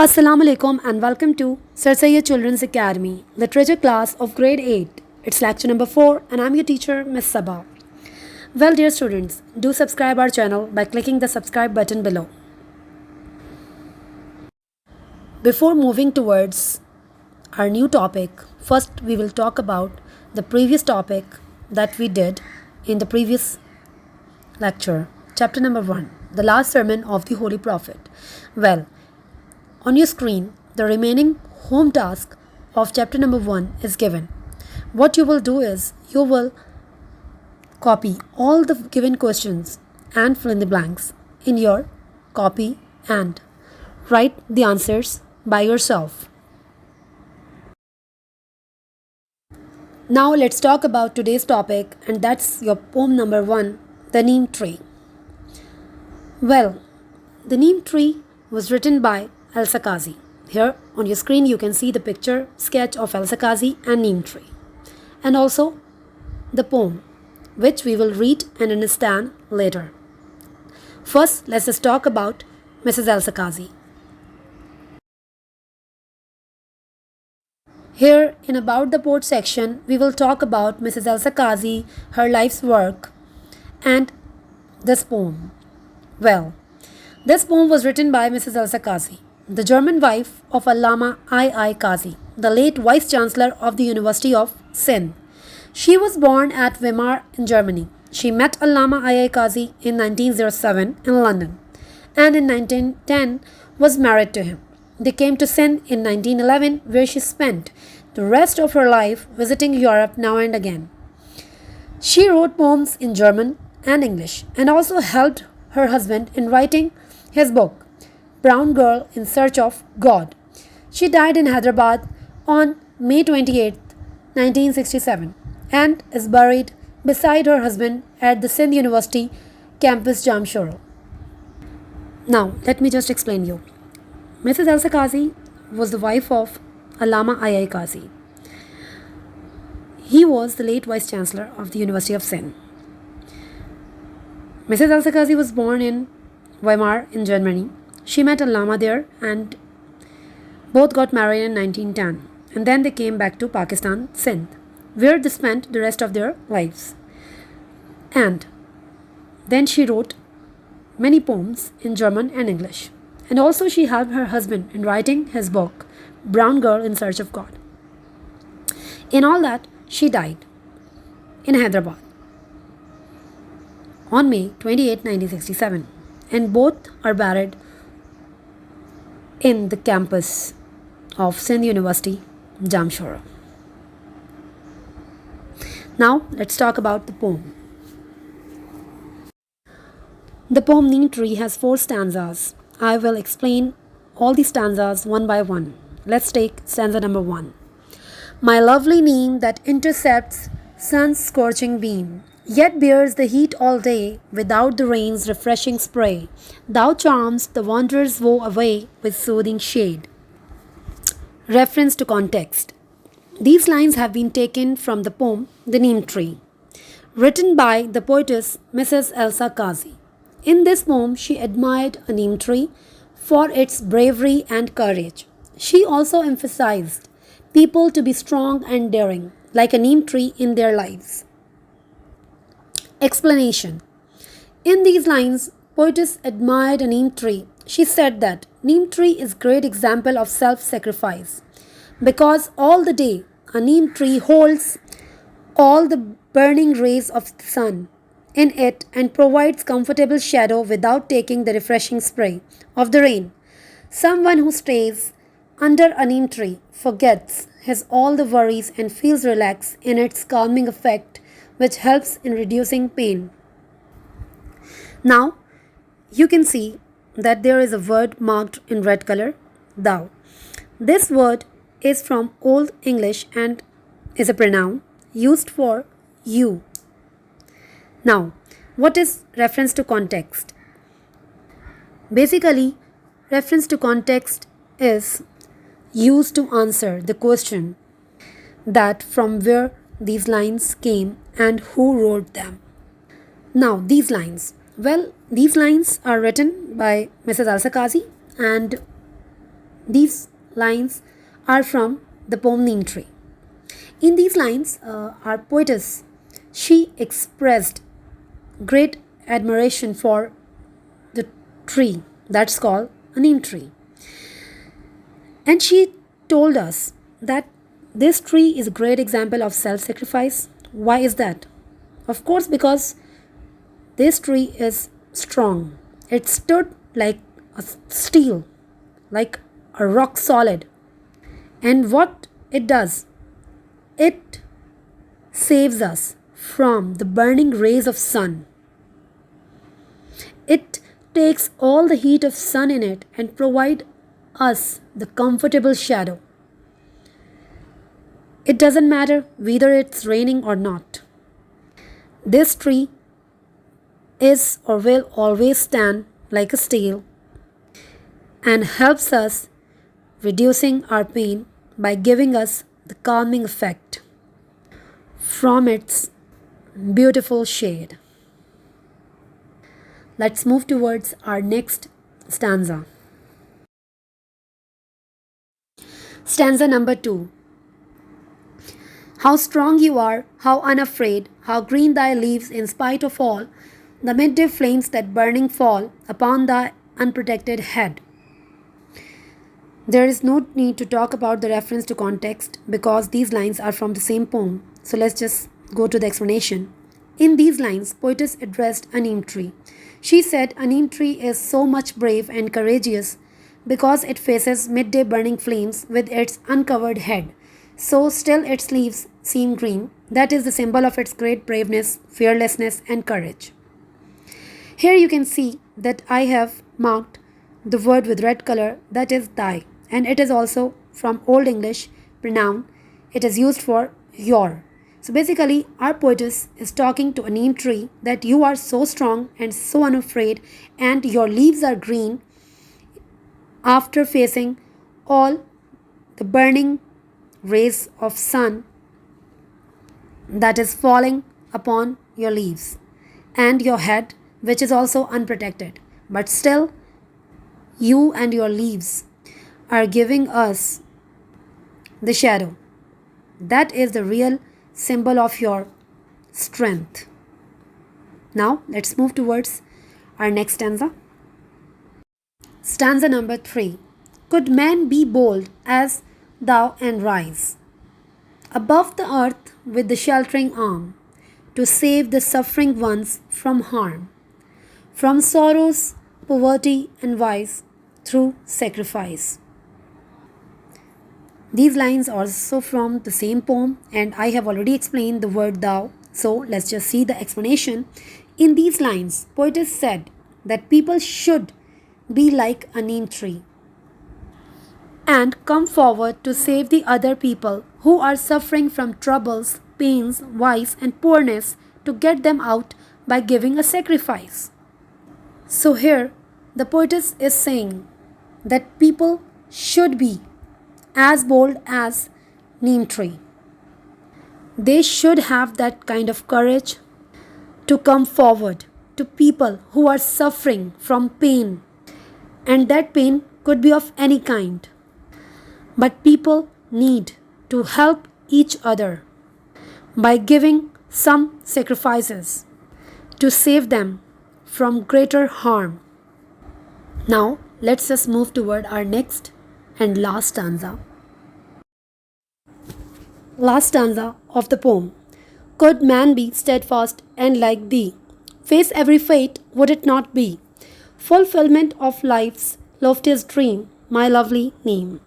Assalamu alaikum and welcome to Syed Children's Academy, literature class of grade 8. It's lecture number 4 and I'm your teacher, Miss Sabah. Well, dear students, do subscribe our channel by clicking the subscribe button below. Before moving towards our new topic, first we will talk about the previous topic that we did in the previous lecture, chapter number 1, the last sermon of the Holy Prophet. Well, on your screen, the remaining home task of chapter number 1 is given. What you will do is, you will copy all the given questions and fill in the blanks in your copy and write the answers by yourself. Now let's talk about today's topic, and that's your poem number 1, The Neem Tree. Well, The Neem Tree was written by Elsa Kazi. Here on your screen you can see the picture sketch of Elsa Kazi and neem tree, and also the poem, which we will read and understand later. First, let's just talk about Mrs. Elsa Kazi. Here in About the Poet section, we will talk about Mrs. Elsa Kazi, her life's work, and this poem. Well, this poem was written by Mrs. Elsa Kazi, the German wife of Allama II Kazi, the late Vice Chancellor of the University of Sindh. She was born at Weimar in Germany. She met Allama II Kazi in 1907 in London, and in 1910 was married to him. They came to Sindh in 1911, where she spent the rest of her life visiting Europe now and again. She wrote poems in German and English, and also helped her husband in writing his book, Brown Girl in Search of God. She died in Hyderabad on May 28, 1967, and is buried beside her husband at the Sindh University campus Jamshoro. Now, let me just explain you. Mrs. Elsa Kazi was the wife of Allama II Kazi. He was the late Vice Chancellor of the University of Sindh. Mrs. Elsa Kazi was born in Weimar in Germany. She met Allama there and both got married in 1910, and then they came back to Pakistan, Sindh, where they spent the rest of their lives. And then she wrote many poems in German and English, and also she helped her husband in writing his book, Brown Girl in Search of God. In all that, she died in Hyderabad on May 28, 1967, and both are buried in the campus of Sindh University, Jamshoro. Now, let's talk about the poem. The poem Neem Tree has 4 stanzas. I will explain all the stanzas one by one. Let's take stanza number 1. My lovely neem that intercepts sun's scorching beam, yet bears the heat all day without the rain's refreshing spray. Thou charms the wanderer's woe away with soothing shade. Reference to context. These lines have been taken from the poem The Neem Tree, written by the poetess Mrs. Elsa Kazi. In this poem, she admired a neem tree for its bravery and courage. She also emphasized people to be strong and daring, like a neem tree in their lives. Explanation. In these lines, poetess admired a neem tree. She said that neem tree is great example of self-sacrifice, because all the day a neem tree holds all the burning rays of the sun in it and provides comfortable shadow without taking the refreshing spray of the rain. Someone who stays under a neem tree forgets his all the worries and feels relaxed in its calming effect, which helps in reducing pain. Now, you can see that there is a word marked in red color, thou. This word is from Old English and is a pronoun used for you. Now, what is reference to context? Basically, reference to context is used to answer the question that from where these lines came and who wrote them. Now, these lines. Well, these lines are written by Mrs. Elsa Kazi, and These lines are from the poem Neem Tree. In these lines, our poetess, she expressed great admiration for the tree that's called a neem tree. And she told us that this tree is a great example of self sacrifice. Why is that? Of course, because this tree is strong. It stood like a steel, like a rock solid. And what it does, it saves us from the burning rays of sun. It takes all the heat of sun in it and provide us the comfortable shadow. It doesn't matter whether it's raining or not. This tree is or will always stand like a steel and helps us reducing our pain by giving us the calming effect from its beautiful shade. Let's move towards our next stanza. Stanza number 2. How strong you are, how unafraid, how green thy leaves in spite of all the midday flames that burning fall upon thy unprotected head. There is no need to talk about the reference to context because these lines are from the same poem. So let's just go to the explanation. In these lines, poetess addressed a neem tree. She said a neem tree is so much brave and courageous because it faces midday burning flames with its uncovered head. So still its leaves seem green. That is the symbol of its great braveness, fearlessness and courage. Here you can see that I have marked the word with red color, that is thy, and it is also from Old English pronoun. It is used for your. So basically our poetess is talking to a neem tree that you are so strong and so unafraid and your leaves are green after facing all the burning rays of sun that is falling upon your leaves and your head, which is also unprotected. But still, you and your leaves are giving us the shadow. That is the real symbol of your strength. Now, let's move towards our next stanza. Stanza number 3. Could man be bold as thou and rise above the earth with the sheltering arm to save the suffering ones from harm, from sorrows, poverty and vice through sacrifice. These lines are also from the same poem and I have already explained the word thou. So let's just see the explanation. In these lines, poetess said that people should be like a neem tree and come forward to save the other people who are suffering from troubles, pains, vice and poorness to get them out by giving a sacrifice. So here the poetess is saying that people should be as bold as neem tree. They should have that kind of courage to come forward to people who are suffering from pain, and that pain could be of any kind. But people need to help each other by giving some sacrifices to save them from greater harm. Now, let's just move toward our next and last stanza. Last stanza of the poem. Could man be steadfast and like thee, face every fate, would it not be fulfillment of life's loftiest dream, my lovely name?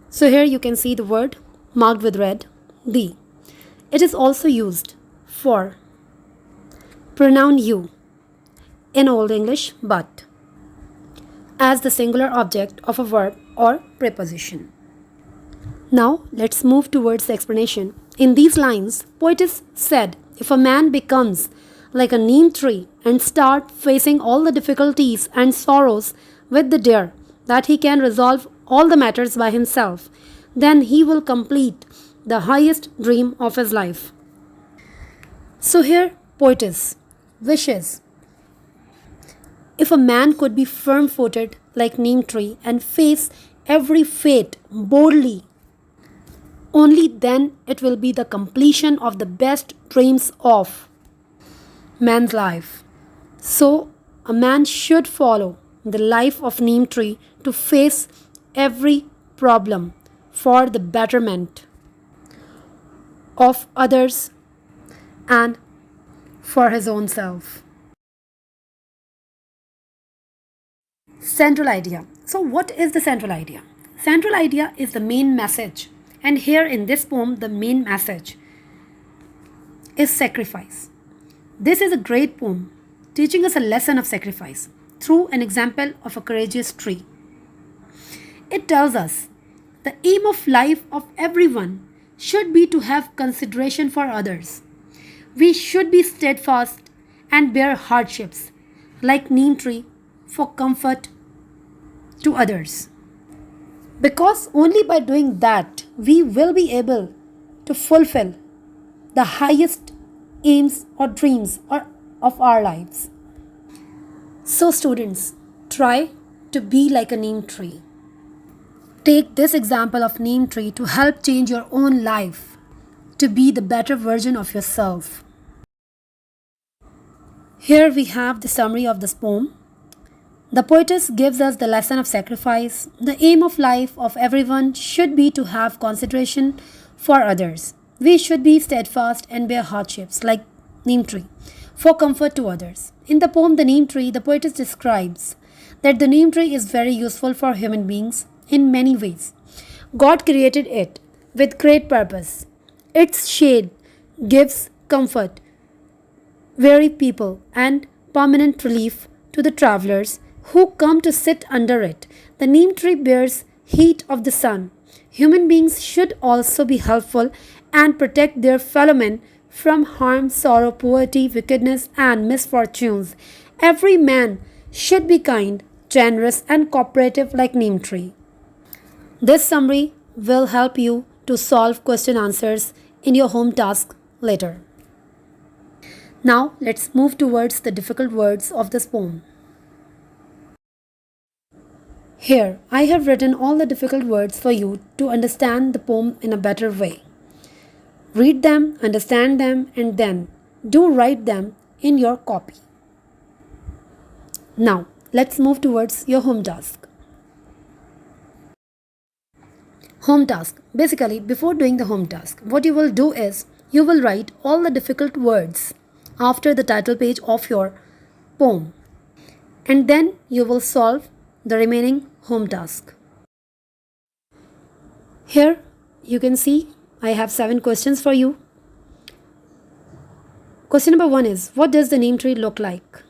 So here you can see the word marked with red, thee. It is also used for pronoun you in Old English but as the singular object of a verb or preposition. Now let's move towards the explanation. In these lines, poetess said if a man becomes like a neem tree and start facing all the difficulties and sorrows with the dare that he can resolve all the matters by himself, then he will complete the highest dream of his life. So here poetess wishes if a man could be firm-footed like neem tree and face every fate boldly. Only then it will be the completion of the best dreams of man's life. So, a man should follow the life of neem tree to face every problem for the betterment of others and for his own self. Central idea. So, what is the central idea? Central idea is the main message, and here in this poem, the main message is sacrifice. This is a great poem teaching us a lesson of sacrifice through an example of a courageous tree. It tells us the aim of life of everyone should be to have consideration for others. We should be steadfast and bear hardships like neem tree for comfort to others. Because only by doing that we will be able to fulfill the highest aims or dreams of our lives. So students, try to be like a neem tree. Take this example of neem tree to help change your own life, to be the better version of yourself. Here we have the summary of this poem. The poetess gives us the lesson of sacrifice. The aim of life of everyone should be to have consideration for others. We should be steadfast and bear hardships like neem tree for comfort to others. In the poem The Neem Tree, the poetess describes that the neem tree is very useful for human beings in many ways. God created it with great purpose. Its shade gives comfort, weary people, and permanent relief to the travelers who come to sit under it. The neem tree bears heat of the sun. Human beings should also be helpful and protect their fellow men from harm, sorrow, poverty, wickedness, and misfortunes. Every man should be kind, generous, and cooperative like neem tree. This summary will help you to solve question answers in your home task later. Now let's move towards the difficult words of this poem. Here I have written all the difficult words for you to understand the poem in a better way. Read them, understand them, and then do write them in your copy. Now let's move towards your home task. Home task. Basically, before doing the home task, what you will do is you will write all the difficult words after the title page of your poem, and then you will solve the remaining home task. Here you can see I have 7 questions for you. Question number 1 is, what does the neem tree look like?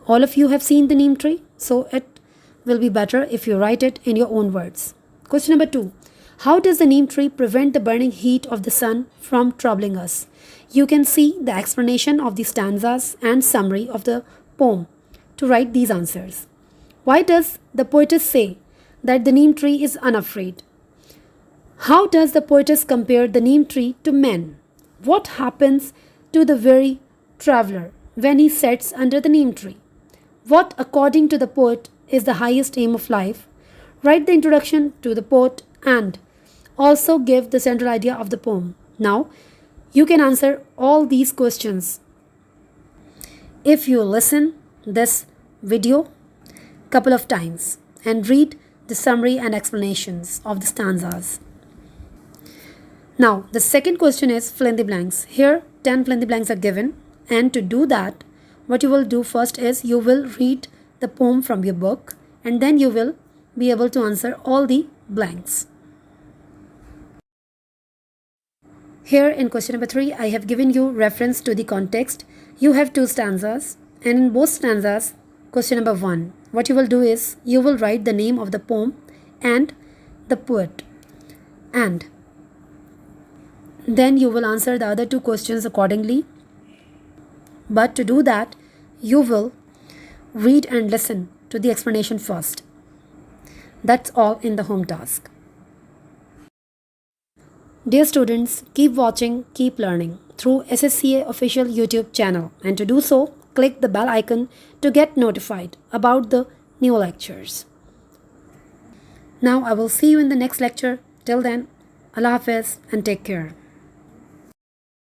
All of you have seen the neem tree, so it will be better if you write it in your own words. Question number 2, how does the neem tree prevent the burning heat of the sun from troubling us? You can see the explanation of the stanzas and summary of the poem to write these answers. Why does the poetess say that the neem tree is unafraid? How does the poetess compare the neem tree to men? What happens to the weary traveler when he sits under the neem tree? What, according to the poet, is the highest aim of life? Write the introduction to the poet and also give the central idea of the poem. Now, you can answer all these questions if you listen this video couple of times and read the summary and explanations of the stanzas. Now, the second question is fill in the blanks. Here, 10 fill in the blanks are given, and to do that, what you will do first is you will read the poem from your book, and then you will be able to answer all the blanks. Here in question number 3, I have given you reference to the context. You have 2 stanzas, and in both stanzas, question number 1, what you will do is you will write the name of the poem and the poet, and then you will answer the other 2 questions accordingly. But to do that, you will read and listen to the explanation first. That's all in the home task. Dear students, keep watching, keep learning through SSCA official YouTube channel, and to do so, click the bell icon to get notified about the new lectures. Now I will see you in the next lecture. Till then, Allah Hafiz and take care.